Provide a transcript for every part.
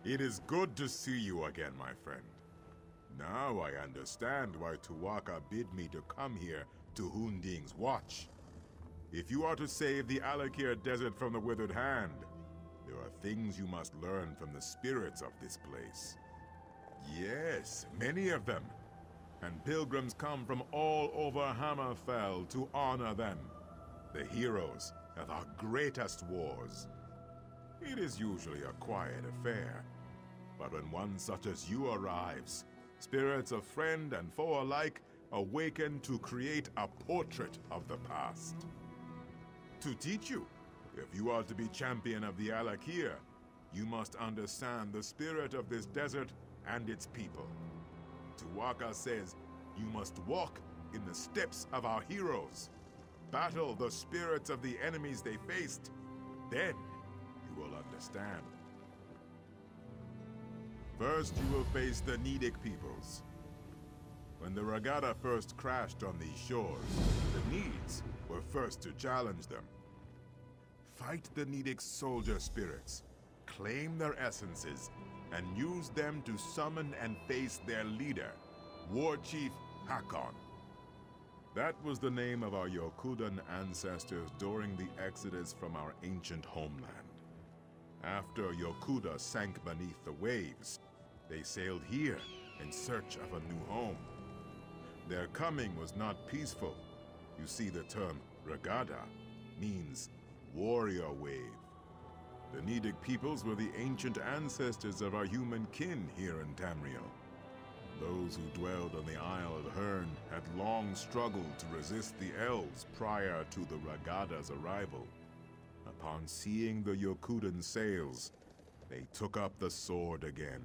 It is good to see you again, my friend. Now I understand why Tuwaka bid me to come here to Hunding's watch. If you are to save the Alakir Desert from the Withered Hand, there are things you must learn from the spirits of this place. Yes, many of them. And pilgrims come from all over Hammerfell to honor them, the heroes of our greatest wars. It is usually a quiet affair, but when one such as you arrives, spirits of friend and foe alike awaken to create a portrait of the past. To teach you, if you are to be champion of the Alakir, you must understand the spirit of this desert and its people. Tuwaka says you must walk in the steps of our heroes, battle the spirits of the enemies they faced. Then you will understand. First, you will face the Nidic peoples. When the Regatta first crashed on these shores, the Needs were first to challenge them. Fight the Nidic soldier spirits, claim their essences, and use them to summon and face their leader, War Chief Hakon. That was the name of our Yokudan ancestors during the exodus from our ancient homeland. After Yokuda sank beneath the waves, they sailed here in search of a new home. Their coming was not peaceful. You see, the term Regatta means warrior wave. The Nidic peoples were the ancient ancestors of our human kin here in Tamriel. Those who dwelled on the Isle of Hern had long struggled to resist the elves prior to the Regatta's arrival. Upon seeing the Yokudan sails, they took up the sword again.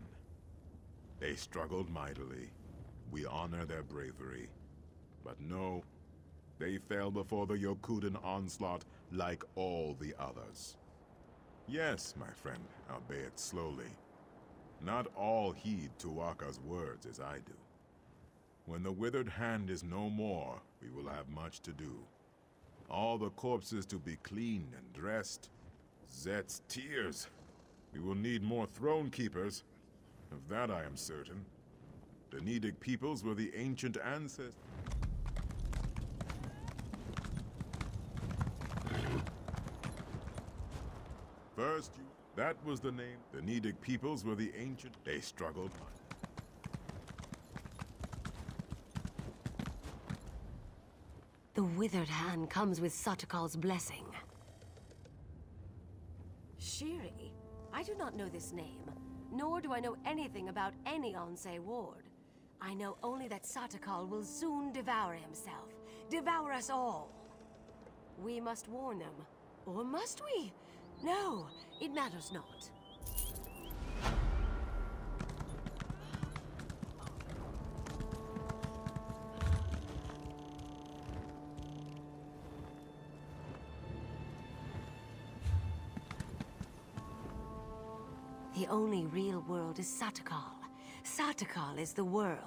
They struggled mightily. We honor their bravery. But no, they fell before the Yokudan onslaught like all the others. Yes, my friend, albeit slowly. Not all heed Tuwaka's words as I do. When the Withered Hand is no more, we will have much to do. All the corpses to be cleaned and dressed. Zet's tears. We will need more throne keepers. Of that I am certain. The Nidic peoples were the ancient ancestors. First, that was the name. The Nidic peoples were the ancient. They struggled. The Withered Hand comes with Satakal's blessing. Shiri? I do not know this name, nor do I know anything about any Onsei ward. I know only that Satakal will soon devour himself, devour us all. We must warn them, or must we? No, it matters not. The only real world is Satakal. Satakal is the world.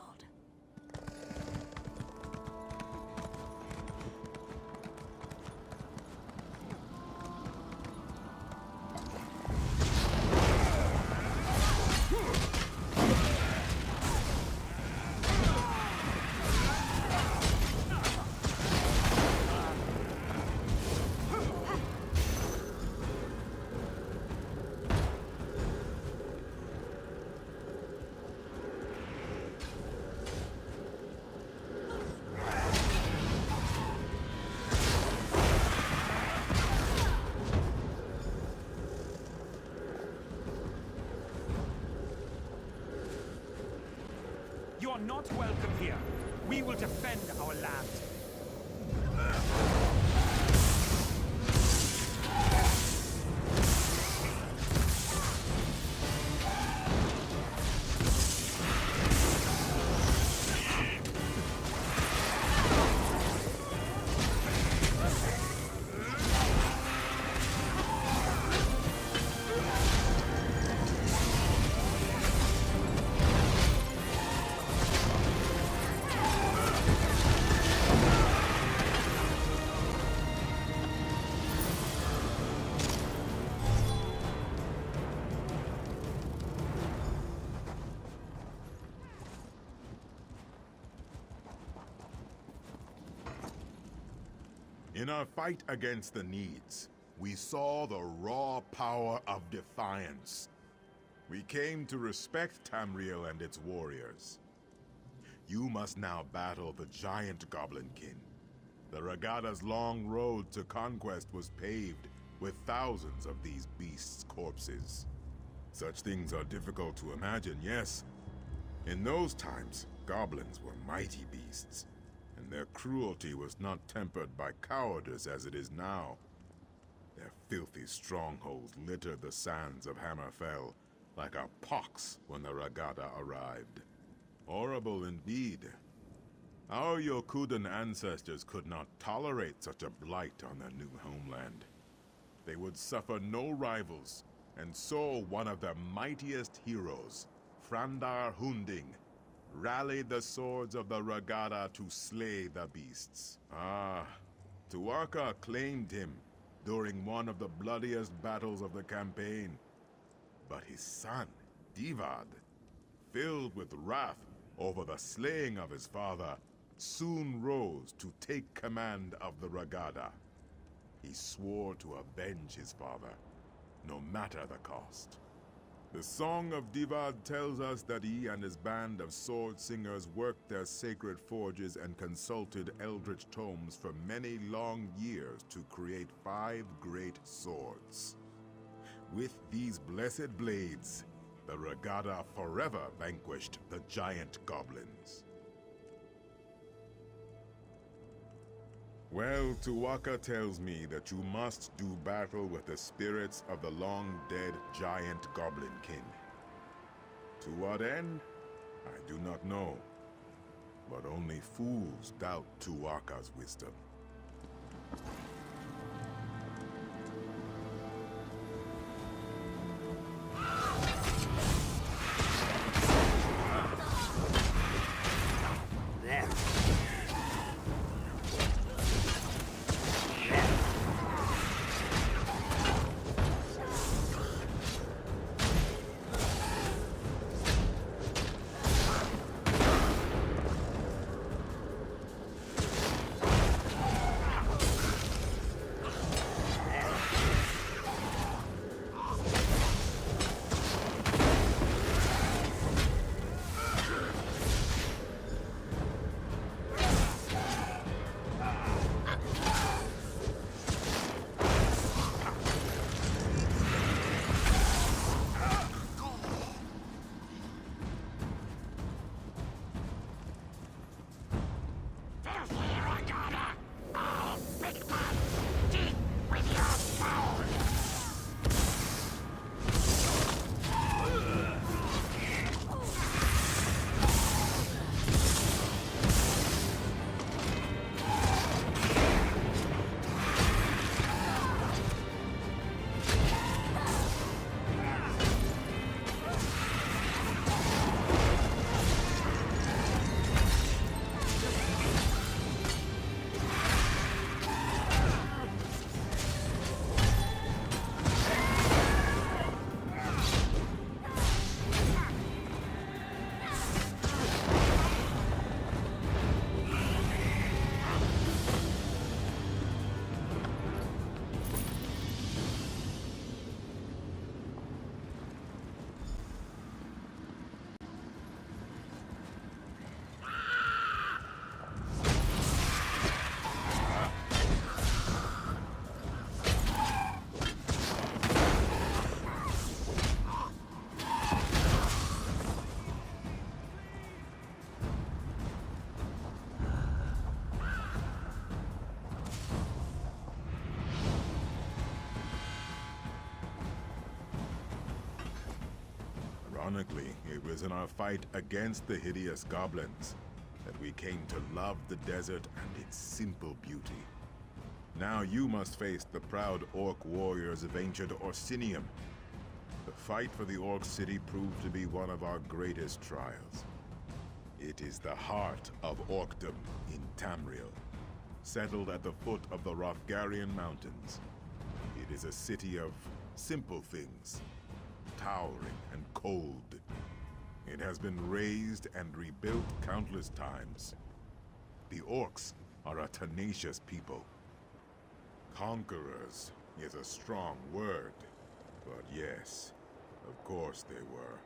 You are not welcome here. We will defend our land. In our fight against the Needs, we saw the raw power of defiance. We came to respect Tamriel and its warriors. You must now battle the giant Goblinkin. The Regada's long road to conquest was paved with thousands of these beasts' corpses. Such things are difficult to imagine, yes. In those times, goblins were mighty beasts, and their cruelty was not tempered by cowardice as it is now. Their filthy strongholds littered the sands of Hammerfell like a pox when the Regada arrived. Horrible indeed. Our Yokudan ancestors could not tolerate such a blight on their new homeland. They would suffer no rivals, and so one of their mightiest heroes, Frandar Hunding, rallied the swords of the Regada to slay the beasts. Tuaka claimed him during one of the bloodiest battles of the campaign. But his son, Divad, filled with wrath over the slaying of his father, soon rose to take command of the Regada. He swore to avenge his father, no matter the cost. The Song of Divad tells us that he and his band of sword singers worked their sacred forges and consulted eldritch tomes for many long years to create 5 great swords. With these blessed blades, the Regada forever vanquished the giant goblins. Well, Tuaka tells me that you must do battle with the spirits of the long-dead giant Goblinkin. To what end? I do not know. But only fools doubt Tuaka's wisdom. Ironically, it was in our fight against the hideous goblins that we came to love the desert and its simple beauty. Now you must face the proud orc warriors of ancient Orsinium. The fight for the orc city proved to be one of our greatest trials. It is the heart of orcdom in Tamriel, settled at the foot of the Rothgarian Mountains. It is a city of simple things, towering and cold. It has been razed and rebuilt countless times. The orcs are a tenacious people. Conquerors is a strong word, but yes, of course they were.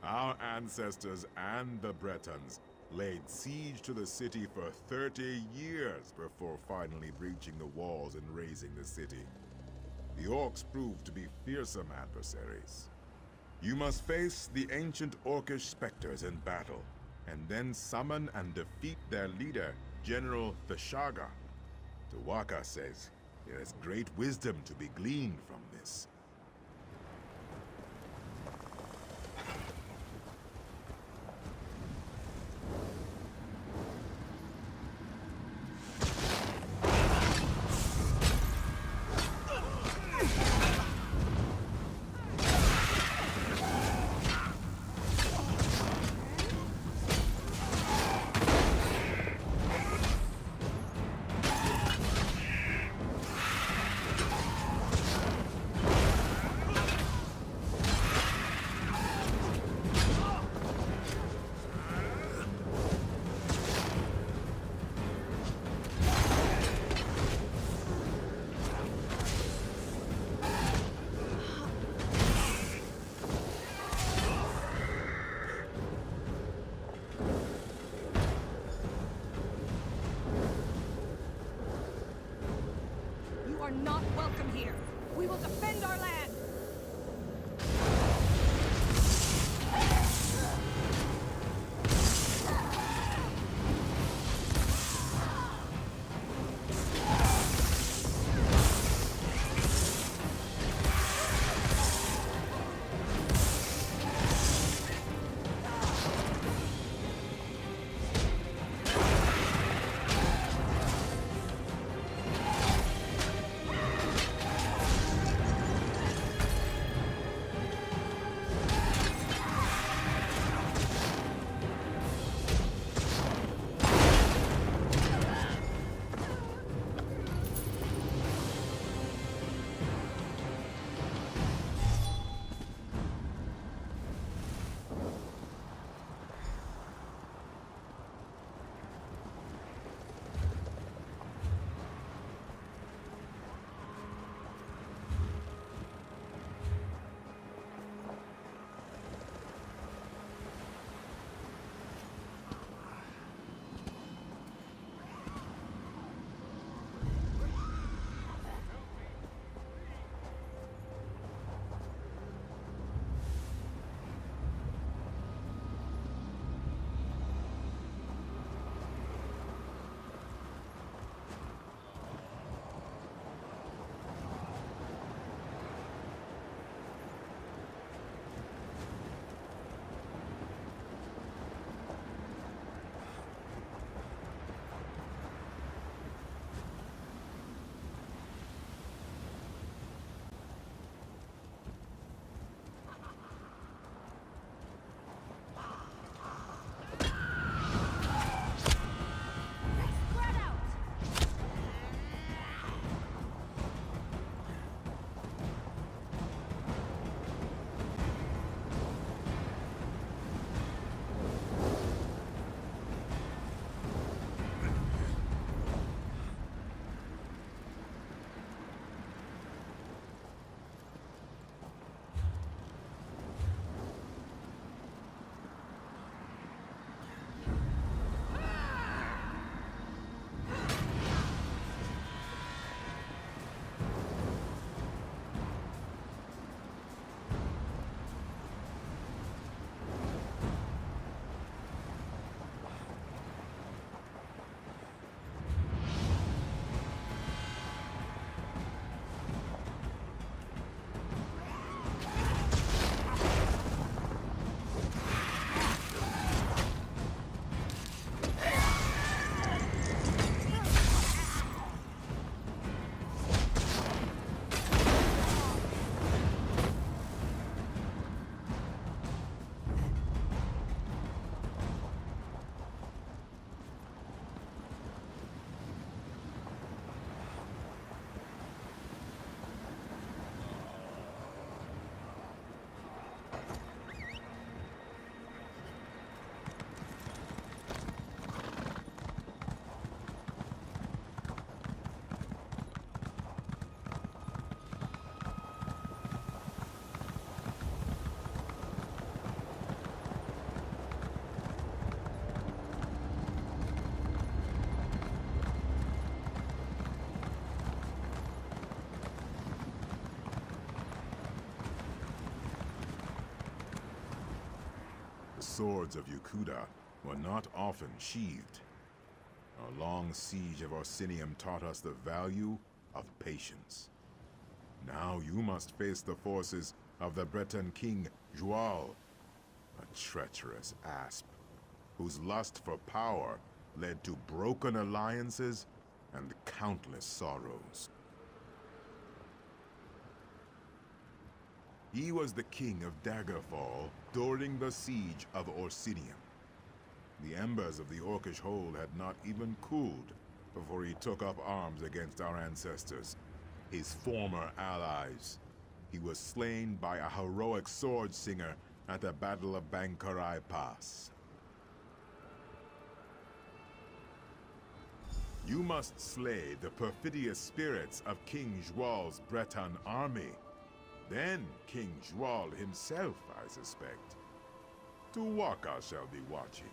Our ancestors and the Bretons laid siege to the city for 30 years before finally breaching the walls and razing the city. The orcs proved to be fearsome adversaries. You must face the ancient orcish specters in battle, and then summon and defeat their leader, General Thashaga. Tawaka says there is great wisdom to be gleaned from this. You are not welcome here. We will defend our land. swords of Yukuda were not often sheathed. Our long siege of Orsinium taught us the value of patience. Now you must face the forces of the Breton king, Joal, a treacherous asp, whose lust for power led to broken alliances and countless sorrows. He was the king of Daggerfall during the siege of Orsinium. The embers of the Orcish hold had not even cooled before he took up arms against our ancestors, his former allies. He was slain by a heroic sword singer at the Battle of Bankarai Pass. You must slay the perfidious spirits of King Joal's Breton army. Then King Joal himself, I suspect. Tuwaka shall be watching.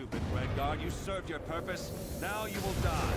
Stupid Redguard, you served your purpose. Now you will die.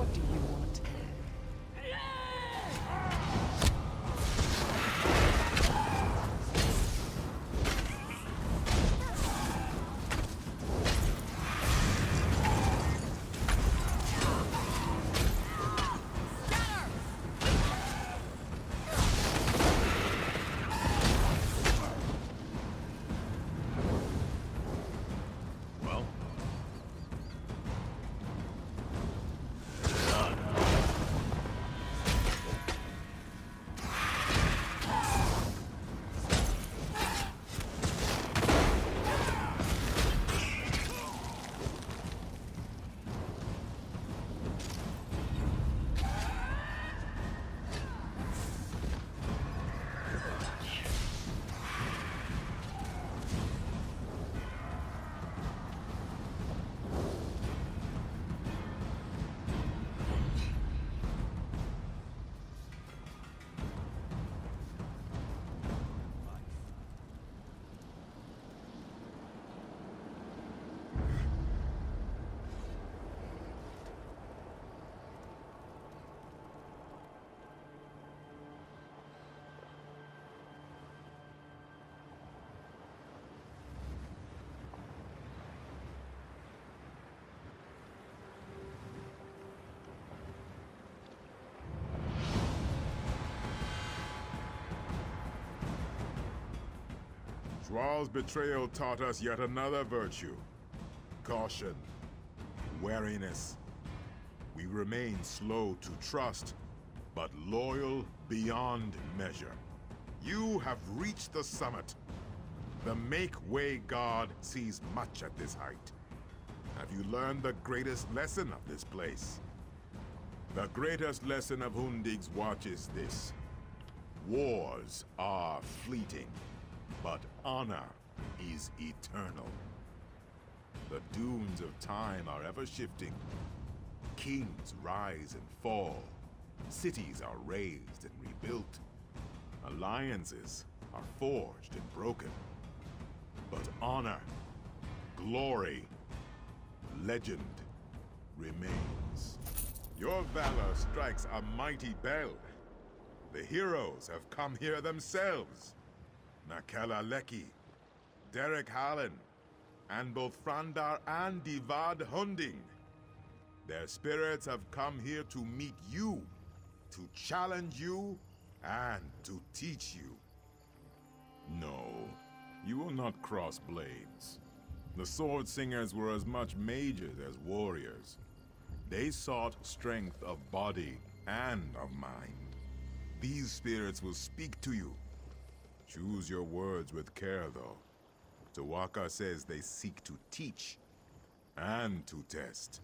What do you want? Well, Thrall's betrayal taught us yet another virtue. Caution. Wariness. We remain slow to trust, but loyal beyond measure. You have reached the summit. The Make-Way God sees much at this height. Have you learned the greatest lesson of this place? The greatest lesson of Hundig's watch is this. Wars are fleeting, but honor is eternal. The dunes of time are ever shifting. Kings rise and fall. Cities are raised and rebuilt. Alliances are forged and broken. But honor, glory, legend remains. Your valor strikes a mighty bell. The heroes have come here themselves. Nakela Leki, Derek Hallen, and both Frandar and Divad Hunding. Their spirits have come here to meet you, to challenge you, and to teach you. No, you will not cross blades. The Sword Singers were as much mages as warriors. They sought strength of body and of mind. These spirits will speak to you. Choose your words with care, though. Tawaka says they seek to teach and to test.